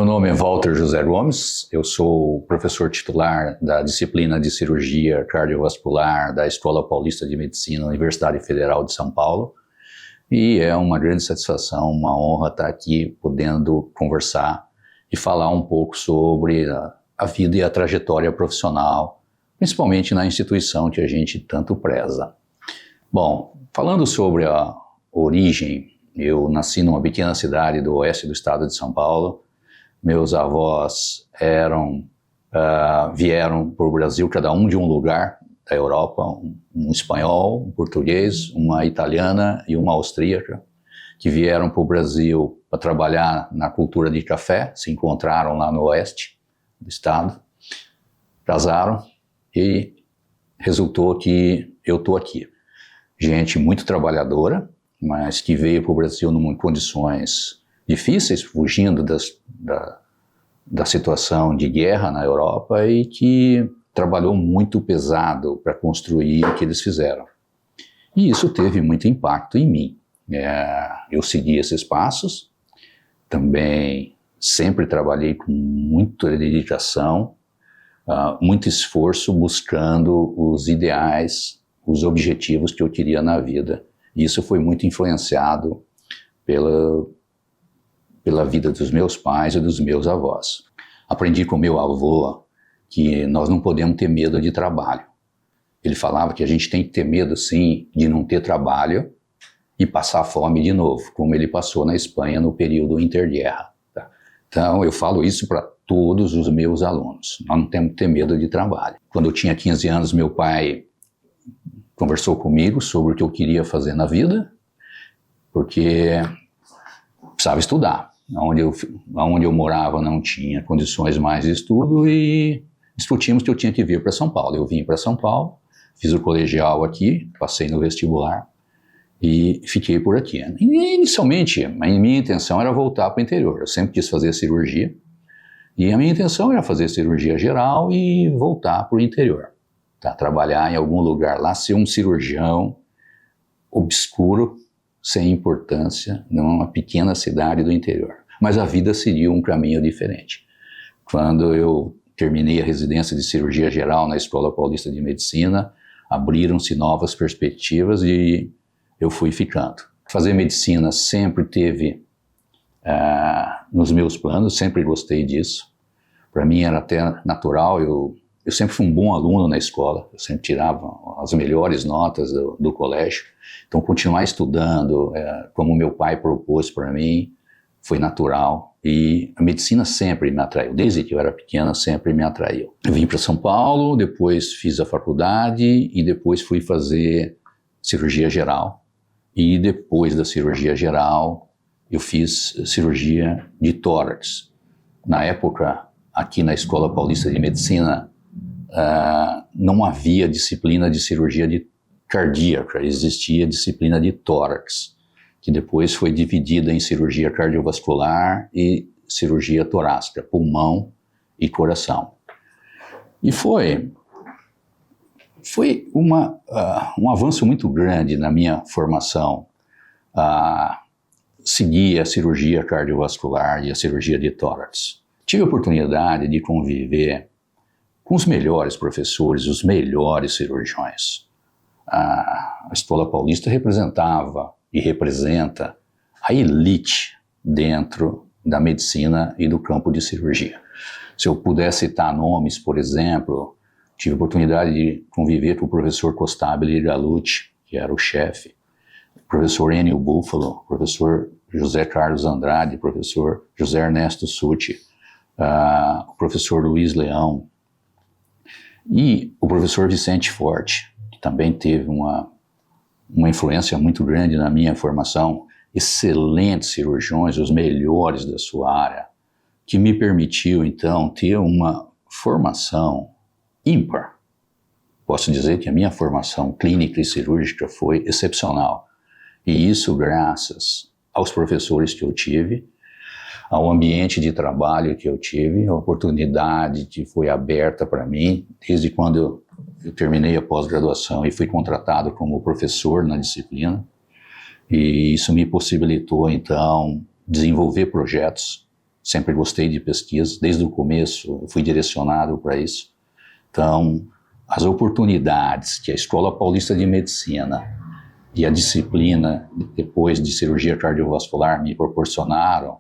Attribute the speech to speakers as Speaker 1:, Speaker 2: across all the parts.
Speaker 1: Meu nome é Walter José Gomes, eu sou professor titular da disciplina de cirurgia cardiovascular da Escola Paulista de Medicina, Universidade Federal de São Paulo, e é uma grande satisfação, uma honra estar aqui podendo conversar e falar um pouco sobre a vida e a trajetória profissional, principalmente na instituição que a gente tanto preza. Bom, falando sobre a origem, eu nasci numa pequena cidade do oeste do estado de São Paulo. Meus avós vieram para o Brasil, cada um de um lugar da Europa, um espanhol, um português, uma italiana e uma austríaca, que vieram para o Brasil para trabalhar na cultura de café, se encontraram lá no oeste do estado, casaram e resultou que eu estou aqui. Gente muito trabalhadora, mas que veio para o Brasil em condições difíceis, fugindo da situação de guerra na Europa e que trabalhou muito pesado para construir o que eles fizeram. E isso teve muito impacto em mim. Eu segui esses passos, também sempre trabalhei com muita dedicação, muito esforço buscando os ideais, os objetivos que eu queria na vida. E isso foi muito influenciado pela vida dos meus pais e dos meus avós. Aprendi com meu avô que nós não podemos ter medo de trabalho. Ele falava que a gente tem que ter medo, sim, de não ter trabalho e passar fome de novo, como ele passou na Espanha no período interguerra. Tá? Então, eu falo isso para todos os meus alunos. Nós não temos que ter medo de trabalho. Quando eu tinha 15 anos, meu pai conversou comigo sobre o que eu queria fazer na vida, porque precisava estudar. Onde eu morava não tinha condições mais de estudo e discutimos que eu tinha que vir para São Paulo. Eu vim para São Paulo, fiz o colegial aqui, passei no vestibular e fiquei por aqui. Inicialmente, a minha intenção era voltar para o interior. Eu sempre quis fazer cirurgia e a minha intenção era fazer cirurgia geral e voltar para o interior. Tá? Trabalhar em algum lugar lá, ser um cirurgião obscuro, sem importância, numa pequena cidade do interior. Mas a vida seria um caminho diferente. Quando eu terminei a residência de cirurgia geral na Escola Paulista de Medicina, abriram-se novas perspectivas e eu fui ficando. Fazer medicina sempre teve nos meus planos, sempre gostei disso. Para mim era até natural, eu sempre fui um bom aluno na escola, eu sempre tirava as melhores notas do colégio. Então, continuar estudando, como meu pai propôs para mim, foi natural. E a medicina sempre me atraiu, desde que eu era pequena, sempre me atraiu. Eu vim para São Paulo, depois fiz a faculdade e depois fui fazer cirurgia geral. E depois da cirurgia geral, eu fiz cirurgia de tórax. Na época, aqui na Escola Paulista de Medicina, não havia disciplina de cirurgia cardíaca, existia disciplina de tórax, que depois foi dividida em cirurgia cardiovascular e cirurgia torácica, pulmão e coração. E foi um avanço muito grande na minha formação, seguir a cirurgia cardiovascular e a cirurgia de tórax. Tive a oportunidade de conviver com os melhores professores, os melhores cirurgiões. A Escola Paulista representava e representa a elite dentro da medicina e do campo de cirurgia. Se eu pudesse citar nomes, por exemplo, tive a oportunidade de conviver com o professor Costabile Galucci, que era o chefe, o professor Enio Buffalo, o professor José Carlos Andrade, o professor José Ernesto Sutti, o professor Luiz Leão e o professor Vicente Forte, que também teve uma influência muito grande na minha formação, excelentes cirurgiões, os melhores da sua área, que me permitiu, então, ter uma formação ímpar. Posso dizer que a minha formação clínica e cirúrgica foi excepcional. E isso graças aos professores que eu tive, ao ambiente de trabalho que eu tive, a oportunidade que foi aberta para mim, desde quando eu terminei a pós-graduação e fui contratado como professor na disciplina. E isso me possibilitou, então, desenvolver projetos sempre gostei de pesquisa, desde o começo fui direcionado para isso. Então, as oportunidades que a Escola Paulista de Medicina e a disciplina depois de cirurgia cardiovascular me proporcionaram,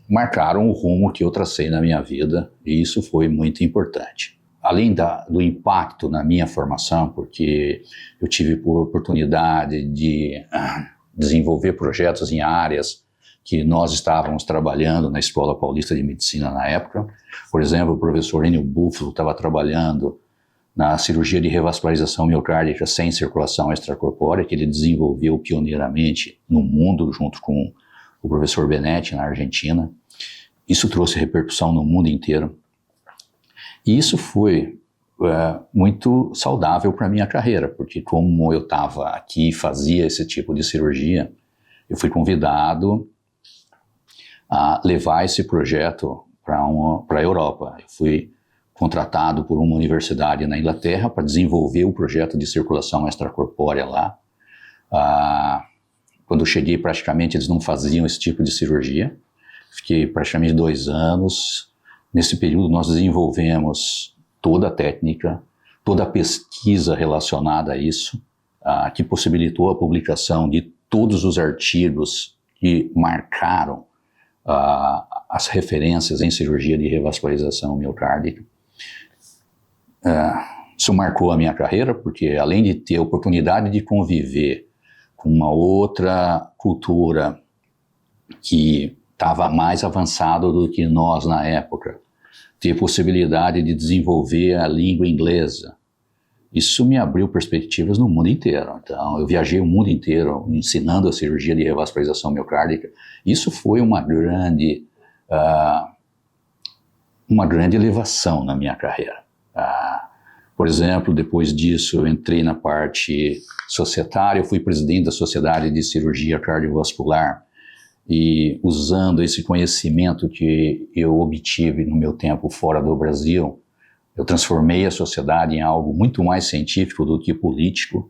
Speaker 1: marcaram o rumo que eu tracei na minha vida, e isso foi muito importante. Além do impacto na minha formação, porque eu tive a oportunidade de desenvolver projetos em áreas que nós estávamos trabalhando na Escola Paulista de Medicina na época. Por exemplo, o professor Enio Buffalo estava trabalhando na cirurgia de revascularização miocárdica sem circulação extracorpórea, que ele desenvolveu pioneiramente no mundo, junto com o professor Benetti, na Argentina. Isso trouxe repercussão no mundo inteiro. E isso foi muito saudável para a minha carreira, porque como eu estava aqui e fazia esse tipo de cirurgia, eu fui convidado a levar esse projeto para a Europa. Eu fui contratado por uma universidade na Inglaterra para desenvolver o projeto de circulação extracorpórea lá. Quando eu cheguei, praticamente eles não faziam esse tipo de cirurgia. Fiquei praticamente 2 anos. Nesse período nós desenvolvemos toda a técnica, toda a pesquisa relacionada a isso, que possibilitou a publicação de todos os artigos que marcaram as referências em cirurgia de revascularização miocárdica. Isso marcou a minha carreira, porque além de ter a oportunidade de conviver com uma outra cultura que estava mais avançada do que nós na época, ter possibilidade de desenvolver a língua inglesa, isso me abriu perspectivas no mundo inteiro. Então, eu viajei o mundo inteiro ensinando a cirurgia de revascularização miocárdica. Isso foi uma grande elevação na minha carreira. Por exemplo, depois disso, eu entrei na parte societária, eu fui presidente da Sociedade de Cirurgia Cardiovascular, e usando esse conhecimento que eu obtive no meu tempo fora do Brasil, eu transformei a sociedade em algo muito mais científico do que político.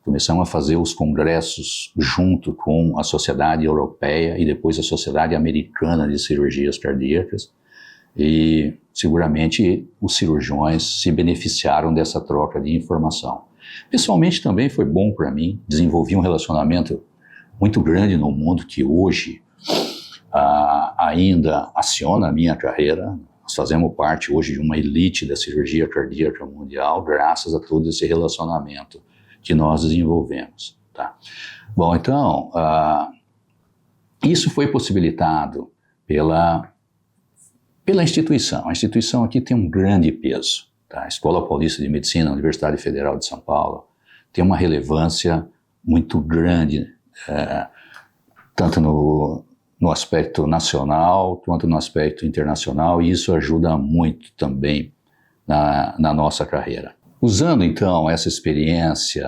Speaker 1: Começamos a fazer os congressos junto com a Sociedade Europeia e depois a Sociedade Americana de Cirurgias Cardíacas, e seguramente os cirurgiões se beneficiaram dessa troca de informação. Pessoalmente também foi bom para mim, desenvolvi um relacionamento muito grande no mundo que hoje ainda aciona a minha carreira. Nós fazemos parte hoje de uma elite da cirurgia cardíaca mundial, graças a todo esse relacionamento que nós desenvolvemos. Tá? Bom, então, isso foi possibilitado pela instituição. A instituição aqui tem um grande peso. Tá? A Escola Paulista de Medicina, a Universidade Federal de São Paulo, tem uma relevância muito grande, tanto no aspecto nacional quanto no aspecto internacional, e isso ajuda muito também na nossa carreira. Usando então essa experiência,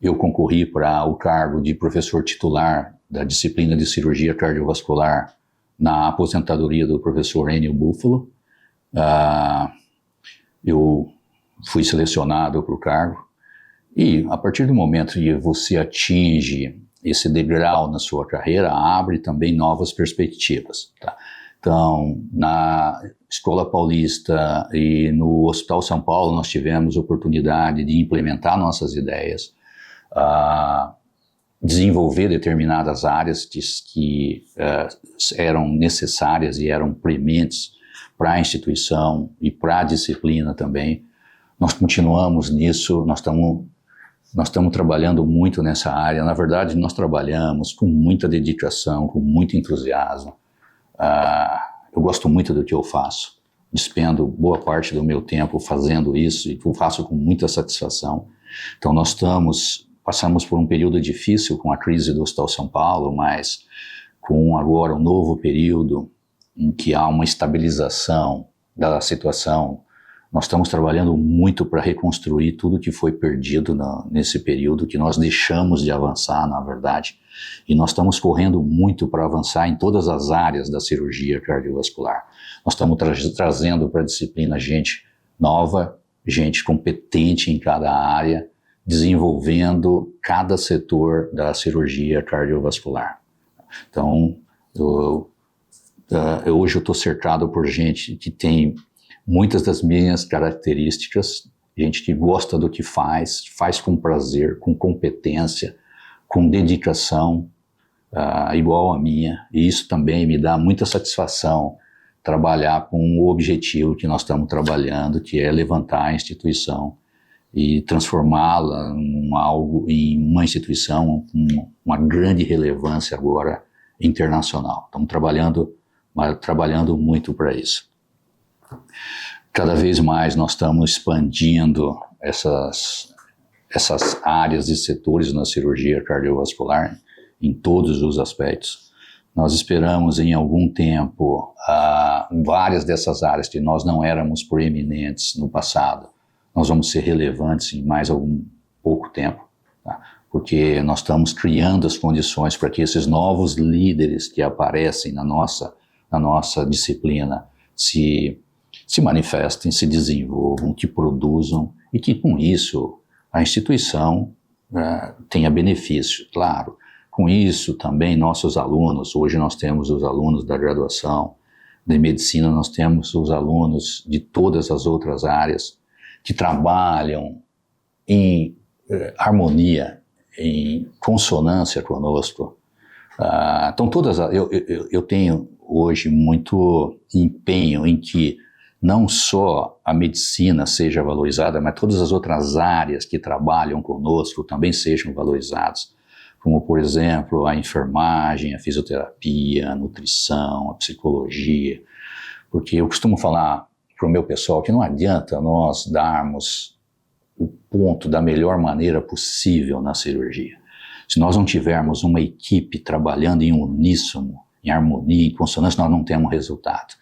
Speaker 1: eu concorri para o cargo de professor titular da disciplina de cirurgia cardiovascular na aposentadoria do professor Enio Buffalo. Eu fui selecionado para o cargo, e a partir do momento que você atinge esse degrau na sua carreira, abre também novas perspectivas. Tá? Então, na Escola Paulista e no Hospital São Paulo, nós tivemos oportunidade de implementar nossas ideias, desenvolver determinadas áreas que eram necessárias e eram prementes para a instituição e para a disciplina também. Nós continuamos nisso, nós estamos trabalhando muito nessa área. Na verdade, nós trabalhamos com muita dedicação, com muito entusiasmo. Eu gosto muito do que eu faço. Despendo boa parte do meu tempo fazendo isso, e eu faço com muita satisfação. Então, nós passamos por um período difícil com a crise do Hospital São Paulo, mas com agora um novo período em que há uma estabilização da situação, nós estamos trabalhando muito para reconstruir tudo que foi perdido nesse período, que nós deixamos de avançar, na verdade, e nós estamos correndo muito para avançar em todas as áreas da cirurgia cardiovascular. Nós estamos trazendo para a disciplina gente nova, gente competente em cada área, desenvolvendo cada setor da cirurgia cardiovascular. Então, Hoje eu estou cercado por gente que tem muitas das minhas características, gente que gosta do que faz com prazer, com competência, com dedicação, igual a minha, e isso também me dá muita satisfação, trabalhar com o objetivo que nós estamos trabalhando, que é levantar a instituição e transformá-la em uma instituição com uma grande relevância agora internacional. Estamos trabalhando muito para isso. Cada vez mais nós estamos expandindo essas áreas e setores na cirurgia cardiovascular em todos os aspectos. Nós esperamos em algum tempo várias dessas áreas que nós não éramos proeminentes no passado, nós vamos ser relevantes em mais pouco tempo, tá? Porque nós estamos criando as condições para que esses novos líderes que aparecem na nossa disciplina se manifestem, se desenvolvam, que produzam e que com isso a instituição tenha benefício, claro. Com isso também nossos alunos, hoje nós temos os alunos da graduação de medicina, nós temos os alunos de todas as outras áreas que trabalham em harmonia, em consonância conosco. Então eu tenho hoje muito empenho em que não só a medicina seja valorizada, mas todas as outras áreas que trabalham conosco também sejam valorizadas, como, por exemplo, a enfermagem, a fisioterapia, a nutrição, a psicologia, porque eu costumo falar para o meu pessoal que não adianta nós darmos o ponto da melhor maneira possível na cirurgia. Se nós não tivermos uma equipe trabalhando em uníssono, em harmonia, em consonância, nós não temos resultado.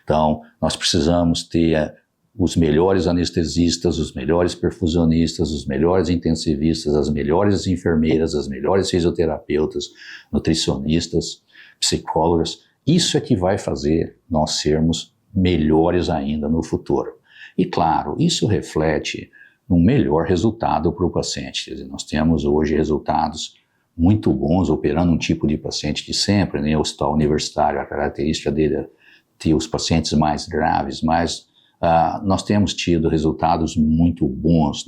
Speaker 1: Então, nós precisamos ter os melhores anestesistas, os melhores perfusionistas, os melhores intensivistas, as melhores enfermeiras, as melhores fisioterapeutas, nutricionistas, psicólogas. Isso é que vai fazer nós sermos melhores ainda no futuro. E claro, isso reflete um melhor resultado para o paciente. Quer dizer, nós temos hoje resultados muito bons operando um tipo de paciente que sempre, né, o hospital universitário, a característica dele é ter os pacientes mais graves, mas nós temos tido resultados muito bons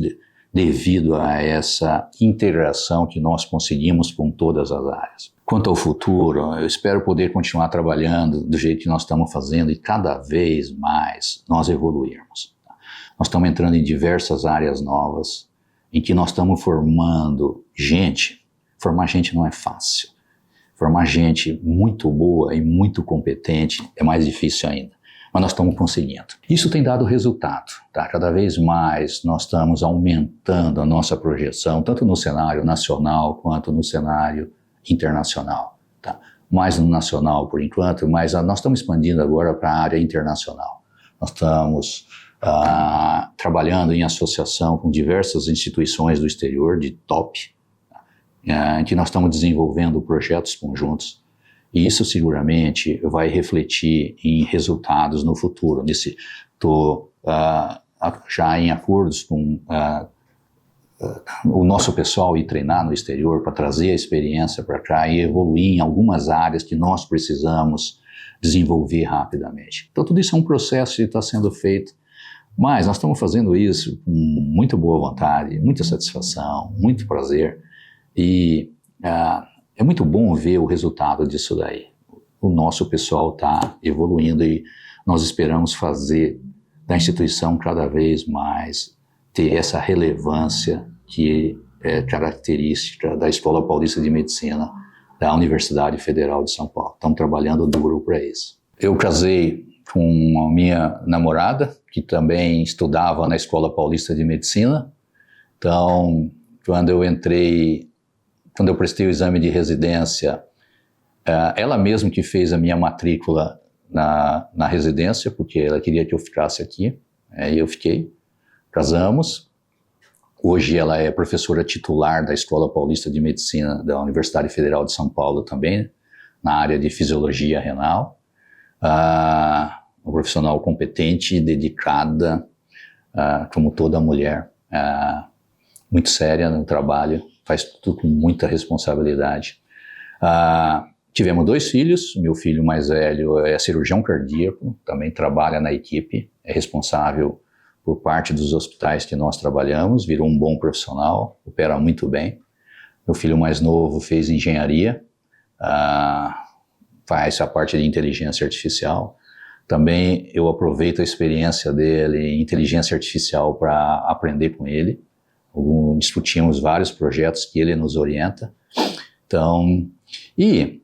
Speaker 1: devido a essa integração que nós conseguimos com todas as áreas. Quanto ao futuro, eu espero poder continuar trabalhando do jeito que nós estamos fazendo e cada vez mais nós evoluirmos. Nós estamos entrando em diversas áreas novas, em que nós estamos formando gente. Formar gente não é fácil. Formar gente muito boa e muito competente é mais difícil ainda. Mas nós estamos conseguindo. Isso tem dado resultado, tá? Cada vez mais nós estamos aumentando a nossa projeção, tanto no cenário nacional quanto no cenário internacional, tá? Mais no nacional por enquanto, mas nós estamos expandindo agora para a área internacional. Nós estamos trabalhando em associação com diversas instituições do exterior, de top, em que nós estamos desenvolvendo projetos conjuntos. E isso seguramente vai refletir em resultados no futuro. Estou já em acordos com o nosso pessoal ir treinar no exterior para trazer a experiência para cá e evoluir em algumas áreas que nós precisamos desenvolver rapidamente. Então tudo isso é um processo que está sendo feito, mas nós estamos fazendo isso com muita boa vontade, muita satisfação, muito prazer e é muito bom ver o resultado disso daí. O nosso pessoal está evoluindo e nós esperamos fazer da instituição cada vez mais ter essa relevância que é característica da Escola Paulista de Medicina da Universidade Federal de São Paulo. Estamos trabalhando duro para isso. Eu casei com a minha namorada, que também estudava na Escola Paulista de Medicina. Então, quando eu prestei o exame de residência, ela mesma que fez a minha matrícula na residência, porque ela queria que eu ficasse aqui, e eu fiquei, casamos. Hoje ela é professora titular da Escola Paulista de Medicina da Universidade Federal de São Paulo também, na área de fisiologia renal. Uma profissional competente, dedicada, como toda mulher, muito séria no trabalho, faz tudo com muita responsabilidade. Tivemos 2 filhos, meu filho mais velho é cirurgião cardíaco, também trabalha na equipe, é responsável por parte dos hospitais que nós trabalhamos, virou um bom profissional, opera muito bem. Meu filho mais novo fez engenharia, faz a parte de inteligência artificial. Também eu aproveito a experiência dele em inteligência artificial para aprender com ele. Discutimos vários projetos que ele nos orienta. Então, e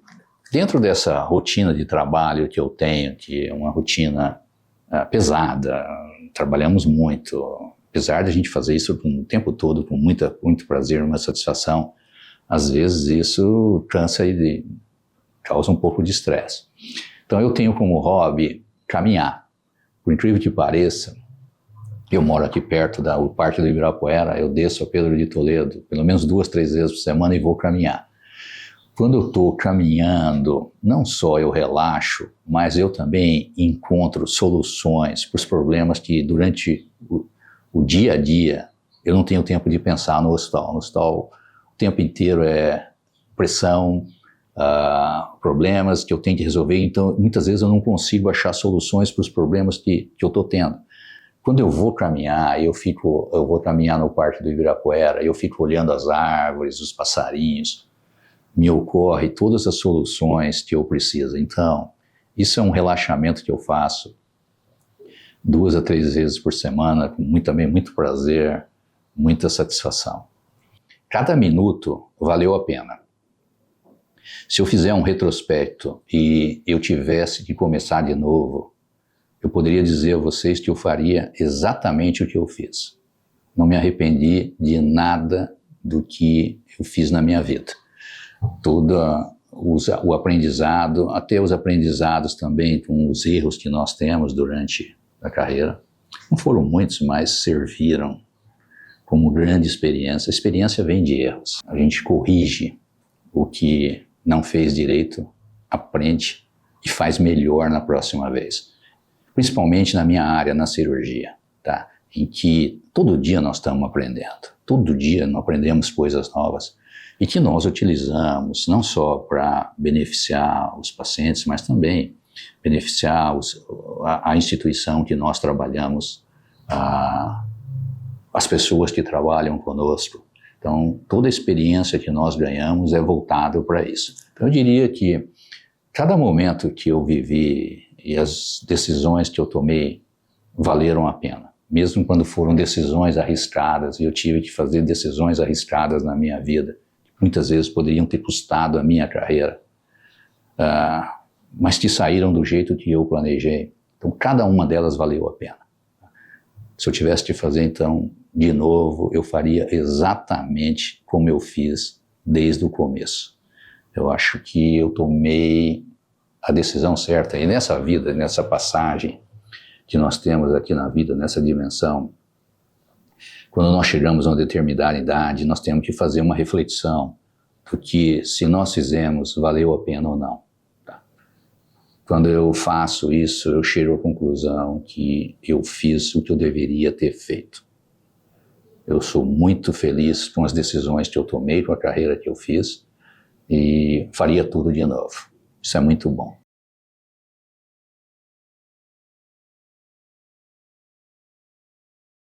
Speaker 1: dentro dessa rotina de trabalho que eu tenho, que é uma rotina pesada, trabalhamos muito, apesar de a gente fazer isso o tempo todo com muito prazer, uma satisfação, às vezes isso cansa e causa um pouco de estresse. Então eu tenho como hobby caminhar. Por incrível que pareça, eu moro aqui perto do Parque do Ibirapuera, eu desço a Pedro de Toledo pelo menos 2, 3 vezes por semana e vou caminhar. Quando eu estou caminhando, não só eu relaxo, mas eu também encontro soluções para os problemas que durante o dia a dia eu não tenho tempo de pensar no hospital. No hospital o tempo inteiro é pressão, problemas que eu tenho que resolver, então muitas vezes eu não consigo achar soluções para os problemas que eu estou tendo. Quando eu vou caminhar, eu vou caminhar no Parque do Ibirapuera, eu fico olhando as árvores, os passarinhos, me ocorre todas as soluções que eu preciso. Então, isso é um relaxamento que eu faço 2 a 3 vezes por semana, com muito prazer, muita satisfação. Cada minuto valeu a pena. Se eu fizer um retrospecto e eu tivesse que começar de novo, eu poderia dizer a vocês que eu faria exatamente o que eu fiz. Não me arrependi de nada do que eu fiz na minha vida. Todo o aprendizado, até os aprendizados também com os erros que nós temos durante a carreira. Não foram muitos, mas serviram como grande experiência. A experiência vem de erros. A gente corrige o que não fez direito, aprende e faz melhor na próxima vez. Principalmente na minha área, na cirurgia, tá? Em que todo dia nós estamos aprendendo, todo dia nós aprendemos coisas novas e que nós utilizamos não só para beneficiar os pacientes, mas também beneficiar a instituição que nós trabalhamos, as pessoas que trabalham conosco. Então, toda a experiência que nós ganhamos é voltada para isso. Então, eu diria que cada momento que eu vivi e as decisões que eu tomei valeram a pena. Mesmo quando foram decisões arriscadas, e eu tive que fazer decisões arriscadas na minha vida, que muitas vezes poderiam ter custado a minha carreira, mas que saíram do jeito que eu planejei. Então, cada uma delas valeu a pena. Se eu tivesse que fazer, então, de novo, eu faria exatamente como eu fiz desde o começo. Eu acho que eu tomei a decisão certa. E nessa vida, nessa passagem que nós temos aqui na vida, nessa dimensão, quando nós chegamos a uma determinada idade, nós temos que fazer uma reflexão do que, se nós fizemos, valeu a pena ou não. Tá? Quando eu faço isso, eu chego à conclusão que eu fiz o que eu deveria ter feito. Eu sou muito feliz com as decisões que eu tomei, com a carreira que eu fiz, e faria tudo de novo. Isso é muito bom.